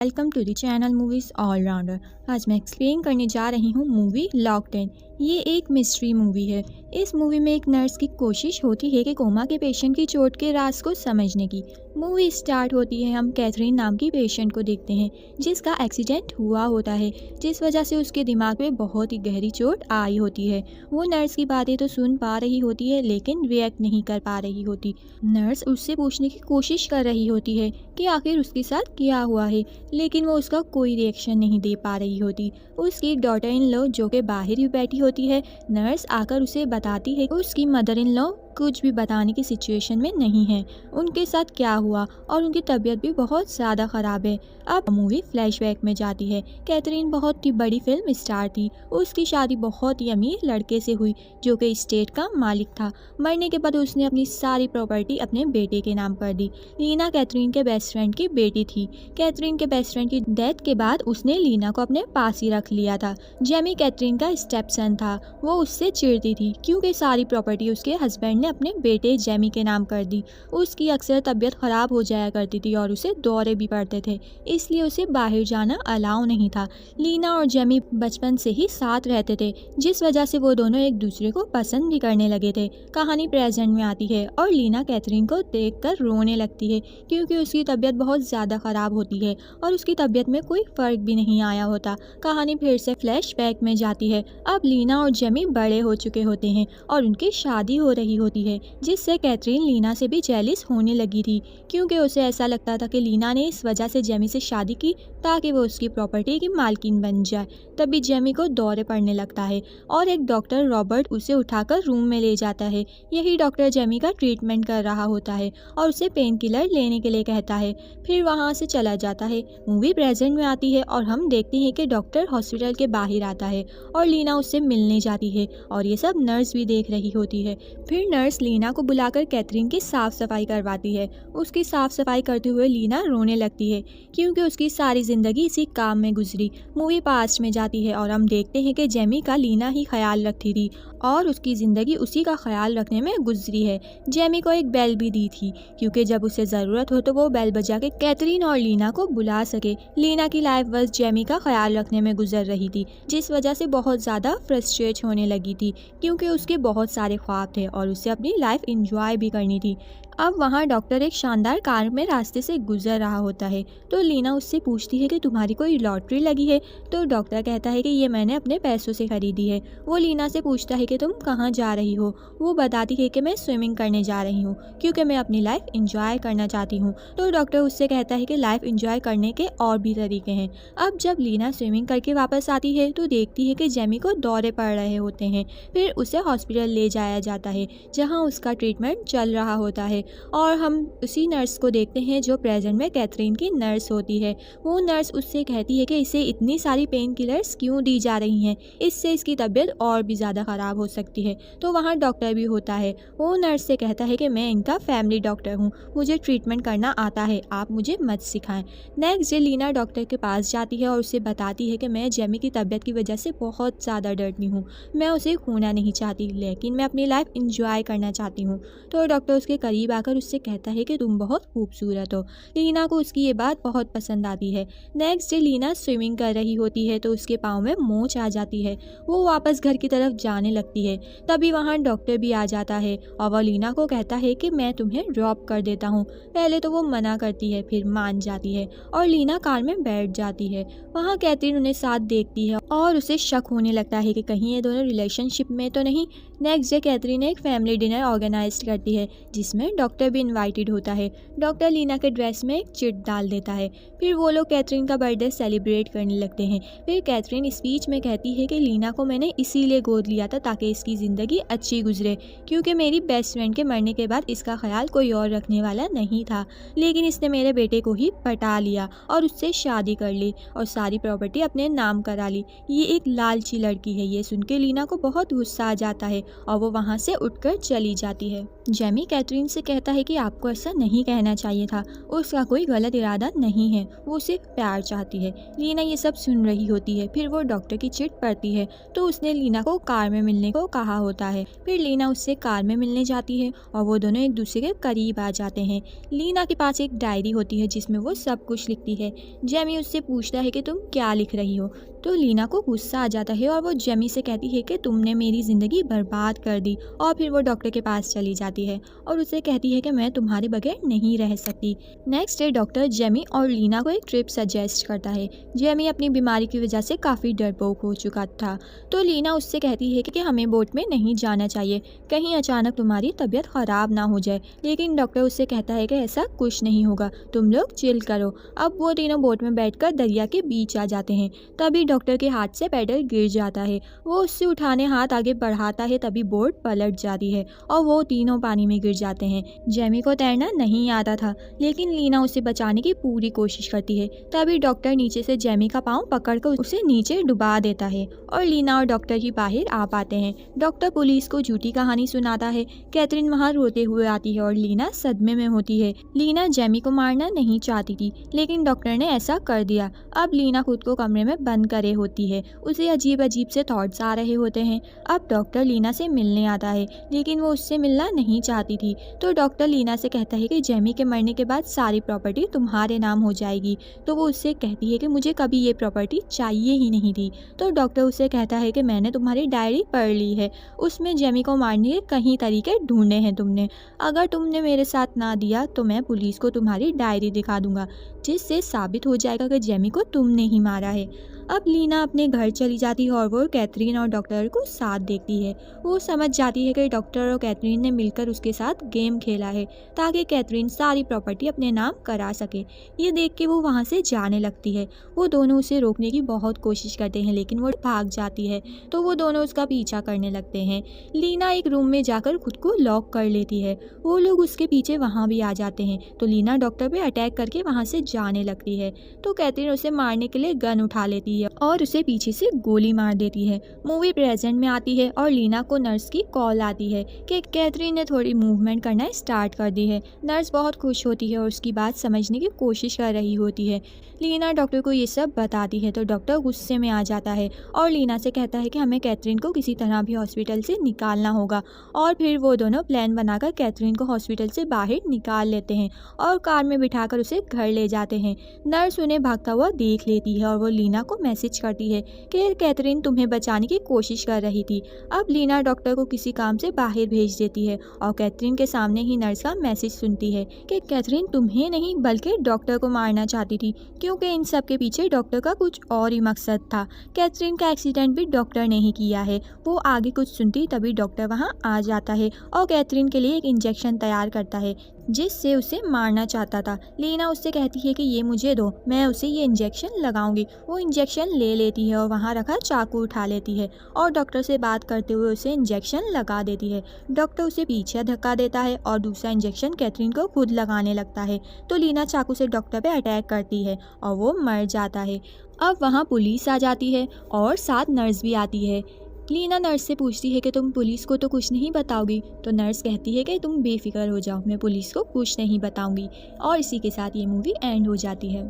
Welcome to the channel Movies Allrounder. आज मैं explain करने जा रही हूँ मूवी लॉक्ड इन। ये एक मिस्ट्री मूवी है। इस मूवी में एक नर्स की कोशिश होती है कि कोमा के पेशेंट की चोट के राज को समझने की। मूवी स्टार्ट होती है, हम कैथरीन नाम की पेशेंट को देखते हैं जिसका एक्सीडेंट हुआ होता है, जिस वजह से उसके दिमाग में बहुत ही गहरी चोट आई होती है। वो नर्स की बातें तो सुन पा रही होती है लेकिन रिएक्ट नहीं कर पा रही होती। नर्स उससे पूछने की कोशिश कर रही होती है कि आखिर उसके साथ क्या हुआ है, लेकिन वो उसका कोई रिएक्शन नहीं दे पा रही होती। उसकी डॉटर इन लॉ जो कि बाहर ही बैठी होती है, नर्स आकर उसे बताती है कि उसकी मदर इन लॉ कुछ भी बताने की सिचुएशन में नहीं है, उनके साथ क्या हुआ और उनकी तबीयत भी बहुत ज़्यादा ख़राब है। अब मूवी फ्लैशबैक में जाती है। कैथरीन बहुत ही बड़ी फिल्म स्टार थी। उसकी शादी बहुत ही अमीर लड़के से हुई जो कि स्टेट का मालिक था। मरने के बाद उसने अपनी सारी प्रॉपर्टी अपने बेटे के नाम कर दी। लीना कैथरीन के बेस्ट फ्रेंड की बेटी थी। कैथरीन के बेस्ट फ्रेंड की डेथ के बाद उसने लीना को अपने पास ही रख लिया था। जेमी कैथरीन का स्टेप सन था। वो उससे चिढ़ती थी क्योंकि सारी प्रॉपर्टी उसके हस्बैंड ने अपने बेटे जेमी के नाम कर दी। उसकी अक्सर तबीयत खराब हो जाया करती थी और उसे दौरे भी पड़ते थे, इसलिए उसे बाहर जाना अलाउ नहीं था। लीना और जेमी बचपन से ही साथ रहते थे, जिस वजह से वो दोनों एक दूसरे को पसंद भी करने लगे थे। कहानी प्रेजेंट में आती है और लीना कैथरीन को देखकर रोने लगती है क्योंकि उसकी तबीयत बहुत ज़्यादा ख़राब होती है और उसकी तबीयत में कोई फ़र्क भी नहीं आया होता। कहानी फिर से फ्लैशबैक में जाती है। अब लीना और जेमी बड़े हो चुके होते हैं और उनकी शादी हो रही होती है, जिससे कैथरीन लीना से भी जेलिस होने लगी थी क्योंकि उसे ऐसा लगता था कि लीना ने इस वजह से जेमी से शादी की ताकि वो उसकी प्रॉपर्टी की मालकिन बन जाए। तभी जेमी को दौरे पड़ने लगता है और एक डॉक्टर रॉबर्ट उसे उठाकर रूम में ले जाता है। यही डॉक्टर जेमी का ट्रीटमेंट कर रहा होता है और उसे पेन किलर लेने के लिए कहता है, फिर वहाँ से चला जाता है। मूवी प्रेजेंट में आती है और हम देखते हैं कि डॉक्टर हॉस्पिटल के बाहर आता है और लीना उससे मिलने जाती है और ये सब नर्स भी देख रही होती है। फिर नर्स लीना को बुलाकर कैथरीन की साफ सफाई करवाती है। उसकी साफ सफाई करते हुए लीना रोने लगती है क्योंकि उसकी सारी जिंदगी इसी काम में गुजरी। मूवी पास्ट में जाती है और हम देखते हैं कि जेमी का लीना ही ख्याल रखती थी और उसकी ज़िंदगी उसी का ख्याल रखने में गुजरी है। जेमी को एक बेल भी दी थी क्योंकि जब उसे ज़रूरत हो तो वो बेल बजा के कैथरीन और लीना को बुला सके। लीना की लाइफ बस जेमी का ख्याल रखने में गुजर रही थी, जिस वजह से बहुत ज़्यादा फ्रस्ट्रेट होने लगी थी क्योंकि उसके बहुत सारे ख्वाब थे और उसे अपनी लाइफ इंजॉय भी करनी थी। अब वहाँ डॉक्टर एक शानदार कार में रास्ते से गुजर रहा होता है तो लीना उससे पूछती है कि तुम्हारी कोई लॉटरी लगी है। तो डॉक्टर कहता है कि ये मैंने अपने पैसों से खरीदी है। वो लीना से पूछता है कि तुम कहाँ जा रही हो। वो बताती है कि मैं स्विमिंग करने जा रही हूँ क्योंकि मैं अपनी लाइफ इंजॉय करना चाहती हूँ। तो डॉक्टर उससे कहता है कि लाइफ इंजॉय करने के और भी तरीके हैं। अब जब लीना स्विमिंग करके वापस आती है तो देखती है कि जेमी को दौरे पड़ रहे होते हैं। फिर उसे हॉस्पिटल ले जाया जाता है जहाँ उसका ट्रीटमेंट चल रहा होता है और हम उसी नर्स को देखते हैं जो प्रेजेंट में कैथरीन की नर्स होती है। वो नर्स उससे कहती है कि इसे इतनी सारी पेन किलर्स क्यों दी जा रही हैं, इससे इसकी तबीयत और भी ज़्यादा ख़राब हो सकती है। तो वहाँ डॉक्टर भी होता है। वो नर्स से कहता है कि मैं इनका फैमिली डॉक्टर हूँ, मुझे ट्रीटमेंट करना आता है, आप मुझे मत सिखाएं। नेक्स्ट डे लीना डॉक्टर के पास जाती है और उससे बताती है कि मैं जेमी की तबीयत की वजह से बहुत ज़्यादा डरती हूँ, मैं उसे खोना नहीं चाहती लेकिन मैं अपनी लाइफ इंजॉय करना चाहती हूँ। तो डॉक्टर उसके करीब आकर उससे कहता है कि तुम बहुत खूबसूरत हो। लीना को उसकी ये बात बहुत पसंद आती है। नेक्स्ट डे लीना स्विमिंग कर रही होती है तो उसके पाँव में मोच आ जाती है। वो वापस घर की तरफ जाने लगती है। तभी वहाँ डॉक्टर भी आ जाता है और वह लीना को कहता है कि मैं तुम्हें ड्रॉप कर देता हूँ। पहले तो वो मना करती है, फिर मान जाती है और लीना कार में बैठ जाती है। वहाँ कैथरीन उन्हें साथ देखती है और उसे शक होने लगता है कि कहीं ये दोनों रिलेशनशिप में तो नहीं। नेक्स्ट डे कैथरीन एक फैमिली डिनर ऑर्गेनाइज करती है जिसमें डॉक्टर भी इनवाइटेड होता है। डॉक्टर लीना के ड्रेस में एक चिट डाल देता है। फिर वो लोग कैथरीन का बर्थडे सेलिब्रेट करने लगते हैं। फिर कैथरीन स्पीच में कहती है कि लीना को मैंने इसीलिए गोद लिया था ताकि इसकी ज़िंदगी अच्छी गुजरे क्योंकि मेरी बेस्ट फ्रेंड के मरने के बाद इसका ख्याल कोई और रखने वाला नहीं था, लेकिन इसने मेरे बेटे को ही पटा लिया और उससे शादी कर ली और सारी प्रॉपर्टी अपने नाम करा ली। ये एक लालची लड़की है। ये सुन के लीना को बहुत गुस्सा आ जाता है और वो वहाँ से उठकर चली जाती है। जेमी कैथरीन से कहता है कि आपको ऐसा नहीं कहना चाहिए था, उसका कोई गलत इरादा नहीं है, वो सिर्फ प्यार चाहती है। लीना ये सब सुन रही होती है। फिर वो डॉक्टर की चिट पड़ती है तो उसने लीना को कार में मिलने को कहा होता है। फिर लीना उससे कार में मिलने जाती है और वो दोनों एक दूसरे के करीब आ जाते हैं। लीना के पास एक डायरी होती है जिसमें वो सब कुछ लिखती है। जेमी उससे पूछता है कि तुम क्या लिख रही हो, तो लीना को गुस्सा आ जाता है और वो जेमी से कहती है कि तुमने मेरी ज़िंदगी बर्बाद कर दी। और फिर वो डॉक्टर के पास चली जाती है और उसे कहती है कि मैं तुम्हारे बगैर नहीं रह सकती। नेक्स्ट डे डॉक्टर जेमी और लीना को एक ट्रिप सजेस्ट करता है। जेमी अपनी बीमारी की वजह से काफ़ी डरपोक हो चुका था, तो लीना उससे कहती है कि हमें बोट में नहीं जाना चाहिए, कहीं अचानक तुम्हारी तबीयत ख़राब ना हो जाए। लेकिन डॉक्टर उससे कहता है कि ऐसा कुछ नहीं होगा, तुम लोग चिल करो। अब वो तीनों बोट में बैठकर दरिया के बीच आ जाते हैं। तभी डॉक्टर के हाथ से पैडल गिर जाता है। वो उससे उठाने हाथ आगे बढ़ाता है, तभी बोट पलट जाती है और वो तीनों पानी में गिर जाते हैं। जेमी को तैरना नहीं आता था, लेकिन लीना उसे बचाने की पूरी कोशिश करती है। तभी डॉक्टर नीचे से जेमी का पाँव पकड़कर उसे नीचे डुबा देता है और लीना और डॉक्टर ही बाहर आ पाते हैं। डॉक्टर पुलिस को झूठी कहानी सुनाता है। कैथरीन वहाँ रोते हुए आती है और लीना सदमे में होती है। लीना जेमी को मारना नहीं चाहती थी, लेकिन डॉक्टर ने ऐसा कर दिया। अब लीना खुद को कमरे में बंद करे होती है। उसे अजीब अजीब से थॉट्स आ रहे होते हैं। अब डॉक्टर लीना से मिलने आता है, लेकिन वो उससे मिलना नहीं चाहती थी। तो डॉक्टर लीना से कहता है कि जेमी के मरने के बाद सारी प्रॉपर्टी तुम्हारे नाम हो जाएगी। तो वो उससे कहती है कि मुझे कभी ये प्रॉपर्टी चाहिए ही नहीं थी। तो डॉक्टर उससे कहता है कि मैंने तुम्हारी डायरी पढ़ ली है, उसमें जेमी को मारने के कई तरीके ढूंढे हैं तुमने। अगर तुमने मेरे साथ ना दिया तो मैं पुलिस को तुम्हारी डायरी दिखा दूंगा, जिससे साबित हो जाएगा कि जेमी को तुमने ही मारा है। अब लीना अपने घर चली जाती है और वो कैथरीन और डॉक्टर को साथ देखती है। वो समझ जाती है कि डॉक्टर और कैथरीन ने मिलकर उसके साथ गेम खेला है ताकि कैथरीन सारी प्रॉपर्टी अपने नाम करा सके। ये देख के वो वहाँ से जाने लगती है। वो दोनों उसे रोकने की बहुत कोशिश करते हैं, लेकिन वो भाग जाती है, तो वो दोनों उसका पीछा करने लगते हैं। लीना एक रूम में जाकर खुद को लॉक कर लेती है। वो लोग उसके पीछे वहाँ भी आ जाते हैं, तो लीना डॉक्टर पे अटैक करके वहाँ से जाने लगती है। तो कैथरीन उसे मारने के लिए गन उठा लेती है और उसे पीछे से गोली मार देती है। मूवी प्रेजेंट में आती है और लीना को नर्स की कॉल आती है कि कैथरीन ने थोड़ी मूवमेंट करना स्टार्ट कर दी है। नर्स बहुत खुश होती है और उसकी बात समझने की कोशिश कर रही होती है। लीना डॉक्टर को ये सब बताती है तो डॉक्टर गुस्से में आ जाता है और लीना से कहता है कि हमें कैथरीन को किसी तरह भी हॉस्पिटल से निकालना होगा। और फिर वो दोनों प्लान बनाकर कैथरीन को हॉस्पिटल से बाहर निकाल लेते हैं और कार में बिठाकर उसे घर ले जाते हैं। नर्स उन्हें भागता हुआ देख लेती है और वो लीना को मैसेज करती है कि कैथरीन तुम्हें बचाने की कोशिश कर रही थी। अब लीना डॉक्टर को किसी काम से बाहर भेज देती है और कैथरीन के सामने ही नर्स का मैसेज सुनती है कि कैथरीन तुम्हें नहीं बल्कि डॉक्टर को मारना चाहती थी, क्योंकि इन सब के पीछे डॉक्टर का कुछ और ही मकसद था। कैथरीन का एक्सीडेंट भी डॉक्टर ने ही किया है। वो आगे कुछ सुनती तभी डॉक्टर वहाँ आ जाता है और कैथरीन के लिए एक इंजेक्शन तैयार करता है जिससे उसे मारना चाहता था। लीना उससे कहती है कि ये मुझे दो, मैं उसे ये इंजेक्शन लगाऊंगी। वो इंजेक्शन ले लेती है और वहाँ रखा चाकू उठा लेती है और डॉक्टर से बात करते हुए उसे इंजेक्शन लगा देती है। डॉक्टर उसे पीछे धक्का देता है और दूसरा इंजेक्शन कैथरीन को खुद लगाने लगता है, तो लीना चाकू से डॉक्टर पे अटैक करती है और वो मर जाता है। अब वहाँ पुलिस आ जाती है और साथ नर्स भी आती है। लीना नर्स से पूछती है कि तुम पुलिस को तो कुछ नहीं बताओगी, तो नर्स कहती है कि तुम बेफिक्र हो जाओ, मैं पुलिस को कुछ नहीं बताऊंगी। और इसी के साथ ये मूवी एंड हो जाती है।